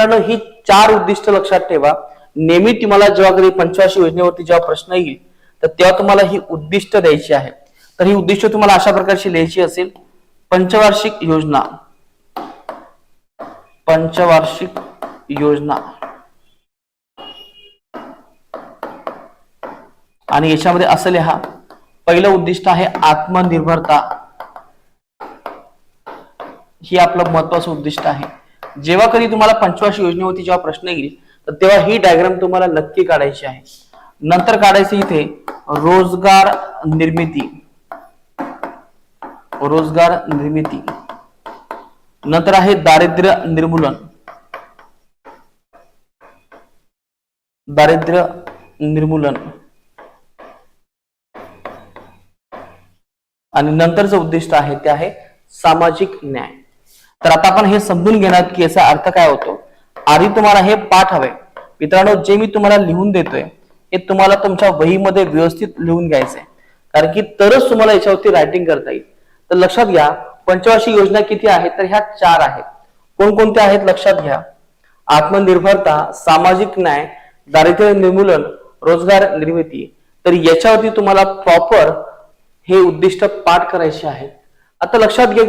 मित्रांनो, ही 4 उद्दिष्ट लक्षात ठेवा. नेहमी तुम्हाला जेव्हा कधी पंचवार्षिक योजनेवरती जेव्हा प्रश्न येईल तर तेव्हा तुम्हाला ही उद्दिष्ट द्यायची आहे. तर ही उद्दिष्ट तुम्हाला अशा प्रकारची लिहायची असेल. पंचवार्षिक योजना, पंचवार्षिक योजना, आणि याच्यामध्ये असं लिहा. पहिलं उद्दिष्ट आहे आत्मनिर्भरता. ही आपलं महत्वाचं उद्दिष्ट आहे. जेव्हा कधी तुम्हाला पंचवार्षिक योजनेवरती जेव्हा प्रश्न येईल तर तेव्हा ही डायग्राम तुम्हाला नक्की काढायची आहे. नंतर काढायचं इथे रोजगार निर्मिती, रोजगार निर्मिती. नंतर आहे दारिद्र्य निर्मूलन, दारिद्र्य निर्मूलन. आणि नंतरचं उद्दिष्ट आहे ते आहे सामाजिक न्याय. तर आता आपण हे समजून घेणार की याचा अर्थ काय होतो. आधी तुम्हाला हे पाठ हवे. मित्रांनो, जे मी तुम्हाला लिहून देतोय हे तुम्हाला तुमच्या वहीमध्ये व्यवस्थित लिहून घ्यायचंय, कारण की तरच तुम्हाला याच्यावरती रायटिंग करता येईल. तर लक्षात घ्या, पंचवार्षिक योजना किती आहेत तर ह्या 4 आहेत. कोणकोणत्या आहेत लक्षात घ्या. आत्मनिर्भरता, सामाजिक न्याय, दारिद्र्य निर्मूलन, रोजगार निर्मिती. तर याच्यावरती तुम्हाला प्रॉपर हे उद्दिष्ट पाठ करायचे आहेत. आता लक्षात घ्या